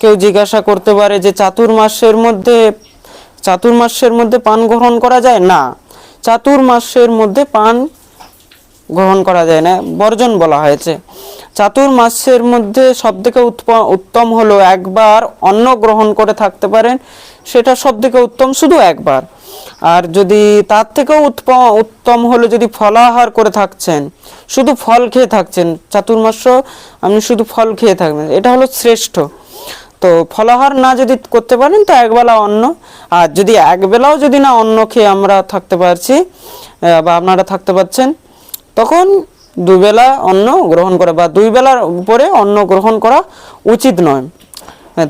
কেউ জিজ্ঞাসা করতে পারে যে চাতুর্মাস্যের মধ্যে পান গ্রহণ করা যায় না, চাতুর্মাস্যের মধ্যে পান গ্রহণ করা যায় না, বর্জন বলা হয়েছে। চাতুর্মাস্যের মধ্যে সবথেকে উত্তম হলো একবার অন্ন গ্রহণ করে থাকতে পারেন, সেটা সবথেকে উত্তম, শুধু একবার। আর যদি তার থেকেও উত্তম হলো যদি ফলাহার করে থাকছেন, শুধু ফল খেয়ে থাকছেন, চাতুর্মাস্য আপনি শুধু ফল খেয়ে থাকবেন, এটা হলো শ্রেষ্ঠ। তো ফলাহার না যদি করতে পারেন তো একবেলা অন্ন, আর যদি একবেলাও যদি না অন্ন খেয়ে আমরা থাকতে পারছি বা আপনারা থাকতে পারছেন, তখন দুবেলা অন্ন গ্রহণ করা বা 2 বেলার উপরে অন্ন গ্রহণ করা উচিত নয়।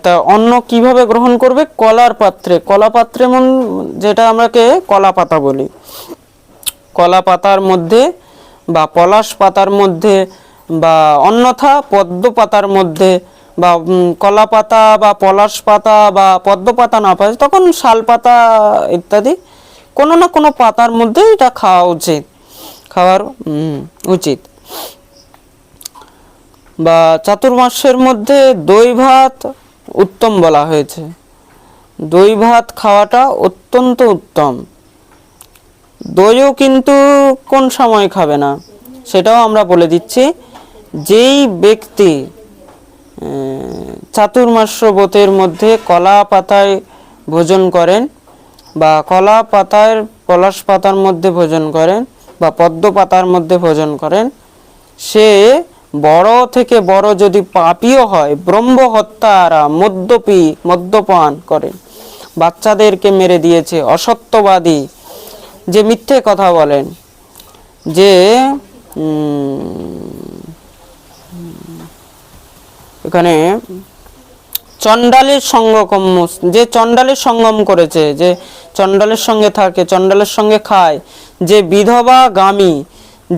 তা অন্ন কিভাবে গ্রহণ করবে? কলার পাত্রে, কলা পাত্রে যেটা আমরাকে কলা পাতা বলি, কলা পাতার মধ্যে বা পলাশ পাতার মধ্যে বা অন্যথা পদ্ম পাতার মধ্যে বা কলা পাতা বা পলাশ পাতা বা পদ্ম পাতা না পায় তখন শাল পাতা ইত্যাদি কোনো না কোনো পাতার মধ্যে এটা খাওয়ার উচিত। বা চাতুর্মাস্যের মধ্যে দই ভাত উত্তম বলা হয়েছে, দই ভাত খাওয়াটা অত্যন্ত উত্তম। দইও কিন্তু কোন সময় খাবে না সেটাও আমরা বলে দিচ্ছি। যেই ব্যক্তি চাতুর্মাস্য ব্রতের মধ্যে কলা পাতায় ভোজন করেন বা কলা পাতার পলাশ পাতার মধ্যে ভোজন করেন বা পদ্ম পাতার মধ্যে ভোজন করেন, সে বড় থেকে বড় যদি পাপীও হয়, ব্রহ্ম হত্যারা, মদ্যপান করেন, বাচ্চাদেরকে মেরে দিয়েছে, অসত্যবাদী, যে মিথ্যে কথা বলেন, যে এখানে চণ্ডালের সঙ্গকম্য, যে চণ্ডালের সঙ্গম করেছে, যে চণ্ডালের সঙ্গে থাকে, চণ্ডালের সঙ্গে খায়, যে বিধবা গামী,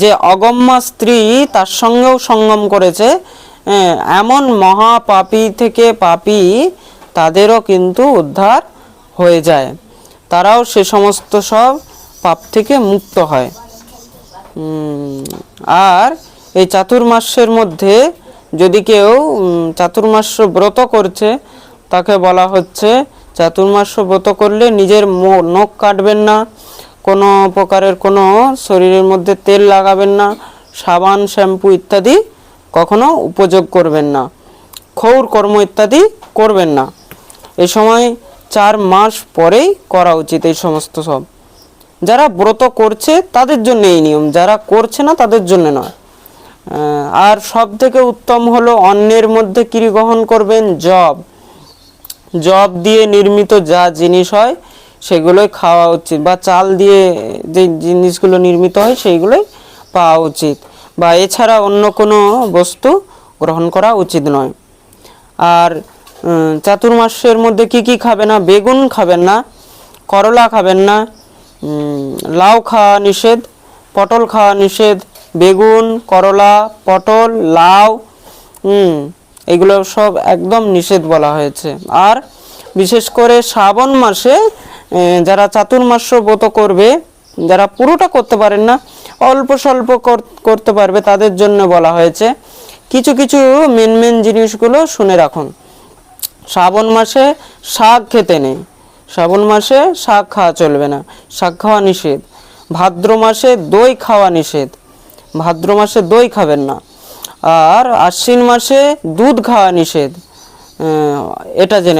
যে অগম্যা স্ত্রী তার সঙ্গেও সঙ্গম করেছে, এমন মহাপাপী থেকে পাপী তাদেরও কিন্তু উদ্ধার হয়ে যায়, তারাও সে সমস্ত সব পাপ থেকে মুক্ত হয়। আর এই চাতুর্মাস্যের মধ্যে যদি কেউ চাতুর্মাস্য ব্রত করছে, তাকে বলা হচ্ছে চাতুর্মাস্য ব্রত করলে নিজের নখ কাটবেন না, কোনো প্রকারের কোনো শরীরের মধ্যে তেল লাগাবেন না, সাবান শ্যাম্পু ইত্যাদি কখনো উপযোগ করবেন না, ক্ষৌর কর্ম ইত্যাদি করবেন না। এই সময় 4 মাস পরেই করা উচিত এই সমস্ত সব। যারা ব্রত করছে তাদের জন্য এই নিয়ম, যারা করছে না তাদের জন্য নয়। আর সব থেকে উত্তম হলো অন্নের মধ্যে কি গ্রহণ করবেন? জব দিয়ে নির্মিত যা জিনিস হয় সেগুলোই খাওয়া উচিত, বা চাল দিয়ে যে জিনিসগুলো নির্মিত হয় সেইগুলোই পাওয়া উচিত, বা এছাড়া অন্য কোনো বস্তু গ্রহণ করা উচিত নয়। আর চাতুর্মাস্যের মধ্যে কি খাবে না? বেগুন খাবেন না, করলা খাবেন না, লাউ খাওয়া নিষেধ, পটল খাওয়া নিষেধ, বেগুন, করলা, পটল, লাউ এগুলো সব একদম নিষেধ বলা হয়েছে। আর বিশেষ করে শ্রাবণ মাসে যারা চাতুর্মাস্য ব্রত করবে, যারা পুরোটা করতে পারেন না, অল্প স্বল্প করতে পারবে, তাদের জন্য বলা হয়েছে কিছু কিছু মেন জিনিসগুলো শুনে রাখুন। শ্রাবণ মাসে শাক খেতে নেই, শ্রাবণ মাসে শাক খাওয়া চলবে না, শাক খাওয়া নিষেধ। ভাদ্র মাসে দই খাওয়া নিষেধ, ভাদ্র মাসে দই খাবেন না। আর আশ্বিন মাসে দুধ খাওয়া নিষেধ, এটা জেনে